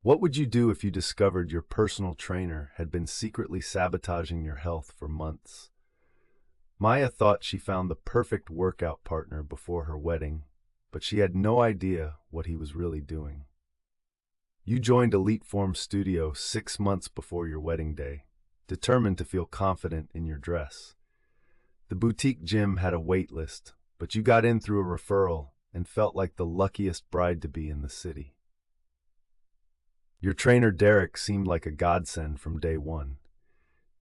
What would you do if you discovered your personal trainer had been secretly sabotaging your health for months? Maya thought she found the perfect workout partner before her wedding, but she had no idea what he was really doing. You joined Elite Form Studio 6 months before your wedding day, determined to feel confident in your dress. The boutique gym had a wait list, but you got in through a referral and felt like the luckiest bride-to-be in the city. Your trainer Derek seemed like a godsend from day one.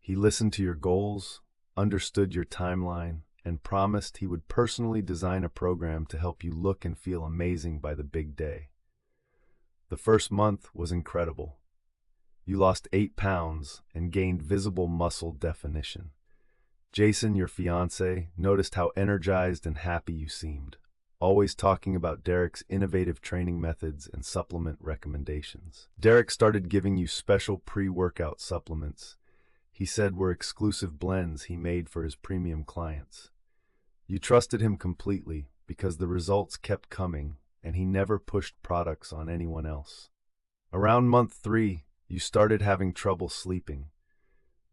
He listened to your goals, understood your timeline, and promised he would personally design a program to help you look and feel amazing by the big day. The first month was incredible. You lost 8 pounds and gained visible muscle definition. Jason, your fiancé, noticed how energized and happy you seemed, always talking about Derek's innovative training methods and supplement recommendations. Derek started giving you special pre-workout supplements he said were exclusive blends he made for his premium clients. You trusted him completely because the results kept coming and he never pushed products on anyone else. Around month 3, you started having trouble sleeping.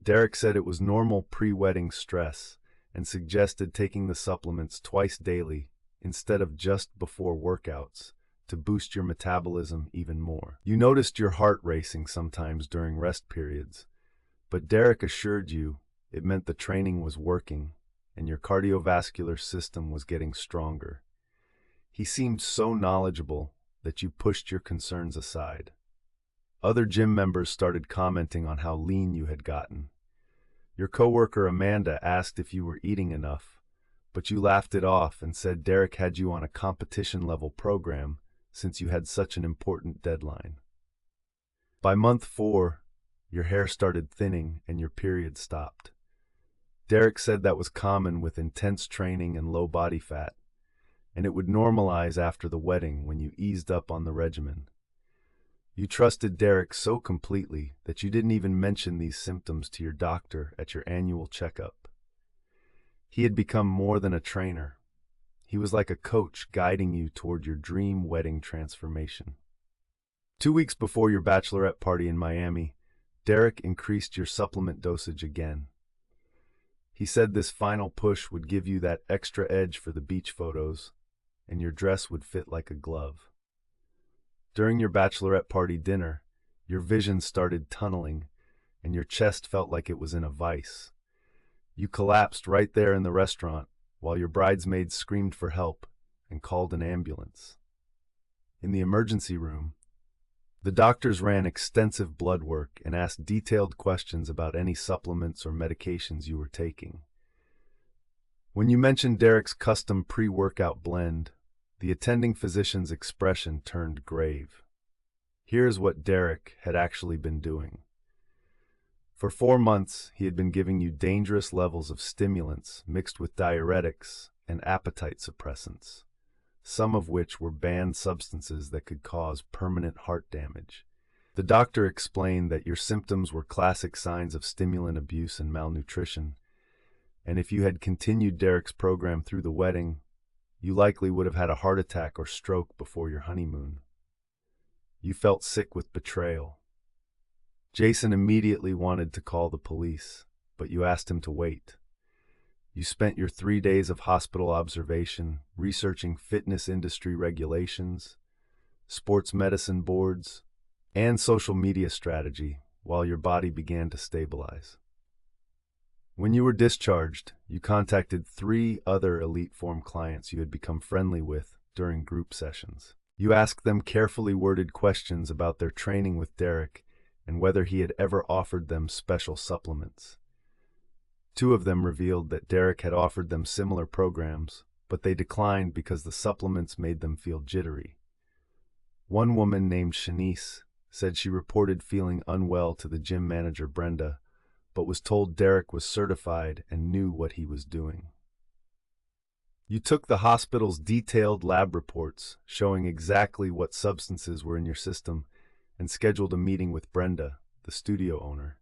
Derek said it was normal pre-wedding stress and suggested taking the supplements twice daily instead of just before workouts to boost your metabolism even more. You noticed your heart racing sometimes during rest periods, but Derek assured you it meant the training was working and your cardiovascular system was getting stronger. He seemed so knowledgeable that you pushed your concerns aside. Other gym members started commenting on how lean you had gotten. Your coworker Amanda asked if you were eating enough, but you laughed it off and said Derek had you on a competition-level program since you had such an important deadline. By month 4, your hair started thinning and your period stopped. Derek said that was common with intense training and low body fat, and it would normalize after the wedding when you eased up on the regimen. You trusted Derek so completely that you didn't even mention these symptoms to your doctor at your annual checkup. He had become more than a trainer. He was like a coach guiding you toward your dream wedding transformation. 2 weeks before your bachelorette party in Miami, Derek increased your supplement dosage again. He said this final push would give you that extra edge for the beach photos, and your dress would fit like a glove. During your bachelorette party dinner, your vision started tunneling, and your chest felt like it was in a vice. You collapsed right there in the restaurant, while your bridesmaids screamed for help and called an ambulance. In the emergency room, the doctors ran extensive blood work and asked detailed questions about any supplements or medications you were taking. When you mentioned Derek's custom pre-workout blend, the attending physician's expression turned grave. Here's what Derek had actually been doing. For 4 months, he had been giving you dangerous levels of stimulants mixed with diuretics and appetite suppressants, some of which were banned substances that could cause permanent heart damage. The doctor explained that your symptoms were classic signs of stimulant abuse and malnutrition, and if you had continued Derek's program through the wedding, you likely would have had a heart attack or stroke before your honeymoon. You felt sick with betrayal. Jason immediately wanted to call the police, but you asked him to wait. You spent your 3 days of hospital observation researching fitness industry regulations, sports medicine boards, and social media strategy while your body began to stabilize. When you were discharged, you contacted 3 other Elite Form clients you had become friendly with during group sessions. You asked them carefully worded questions about their training with Derek and whether he had ever offered them special supplements. 2 of them revealed that Derek had offered them similar programs, but they declined because the supplements made them feel jittery. One woman named Shanice said she reported feeling unwell to the gym manager Brenda, but was told Derek was certified and knew what he was doing. You took the hospital's detailed lab reports showing exactly what substances were in your system and scheduled a meeting with Brenda, the studio owner.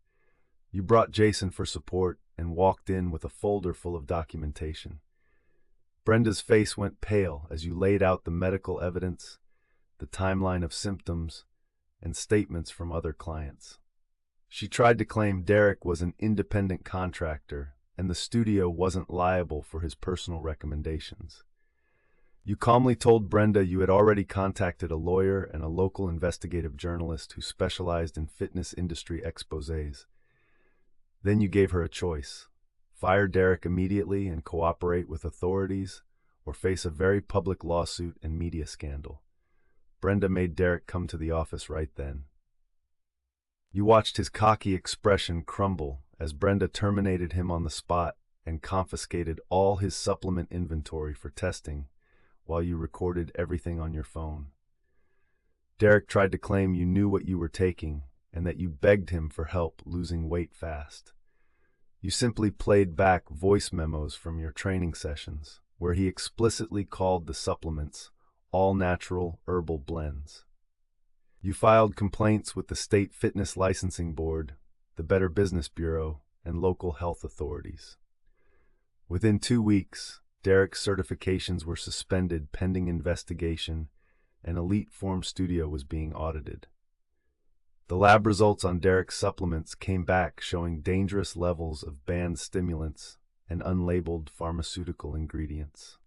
You brought Jason for support and walked in with a folder full of documentation. Brenda's face went pale as you laid out the medical evidence, the timeline of symptoms, and statements from other clients. She tried to claim Derek was an independent contractor and the studio wasn't liable for his personal recommendations. You calmly told Brenda you had already contacted a lawyer and a local investigative journalist who specialized in fitness industry exposés. Then you gave her a choice: fire Derek immediately and cooperate with authorities, or face a very public lawsuit and media scandal. Brenda made Derek come to the office right then. You watched his cocky expression crumble as Brenda terminated him on the spot and confiscated all his supplement inventory for testing, while you recorded everything on your phone. Derek tried to claim you knew what you were taking and that you begged him for help losing weight fast. You simply played back voice memos from your training sessions, where he explicitly called the supplements all-natural herbal blends. You filed complaints with the State Fitness Licensing Board, the Better Business Bureau, and local health authorities. Within 2 weeks, Derek's certifications were suspended pending investigation, and Elite Form Studio was being audited. The lab results on Derek's supplements came back showing dangerous levels of banned stimulants and unlabeled pharmaceutical ingredients.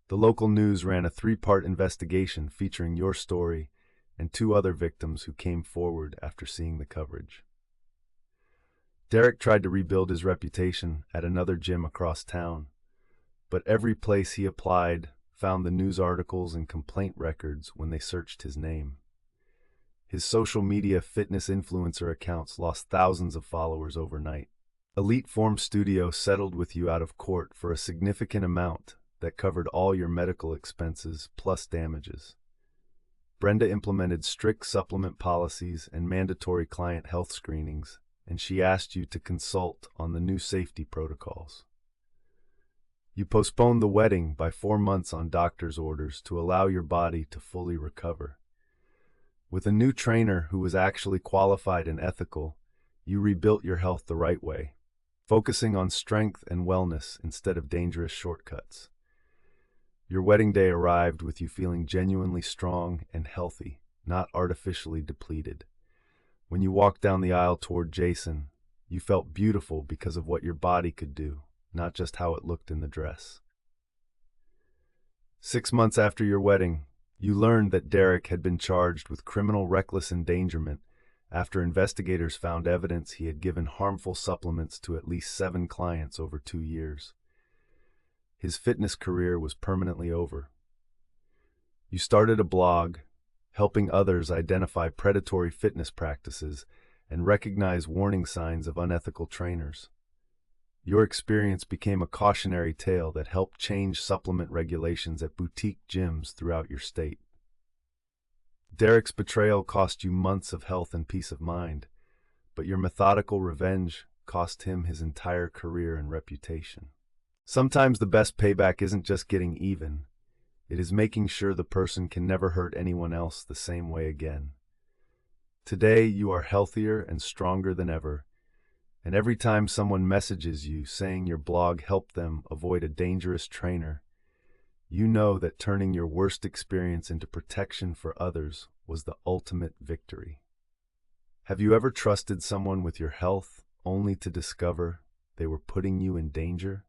The local news ran a 3-part investigation featuring your story and 2 other victims who came forward after seeing the coverage. Derek tried to rebuild his reputation at another gym across town, but every place he applied found the news articles and complaint records when they searched his name. His social media fitness influencer accounts lost thousands of followers overnight. Elite Form Studio settled with you out of court for a significant amount that covered all your medical expenses plus damages. Brenda implemented strict supplement policies and mandatory client health screenings, and she asked you to consult on the new safety protocols. You postponed the wedding by 4 months on doctor's orders to allow your body to fully recover. With a new trainer who was actually qualified and ethical, you rebuilt your health the right way, focusing on strength and wellness instead of dangerous shortcuts. Your wedding day arrived with you feeling genuinely strong and healthy, not artificially depleted. When you walked down the aisle toward Jason, you felt beautiful because of what your body could do, not just how it looked in the dress. 6 months after your wedding, you learned that Derek had been charged with criminal reckless endangerment after investigators found evidence he had given harmful supplements to at least 7 clients over 2 years. His fitness career was permanently over. You started a blog, helping others identify predatory fitness practices and recognize warning signs of unethical trainers. Your experience became a cautionary tale that helped change supplement regulations at boutique gyms throughout your state. Derek's betrayal cost you months of health and peace of mind, but your methodical revenge cost him his entire career and reputation. Sometimes the best payback isn't just getting even, it is making sure the person can never hurt anyone else the same way again. Today, you are healthier and stronger than ever, and every time someone messages you saying your blog helped them avoid a dangerous trainer, you know that turning your worst experience into protection for others was the ultimate victory. Have you ever trusted someone with your health only to discover they were putting you in danger?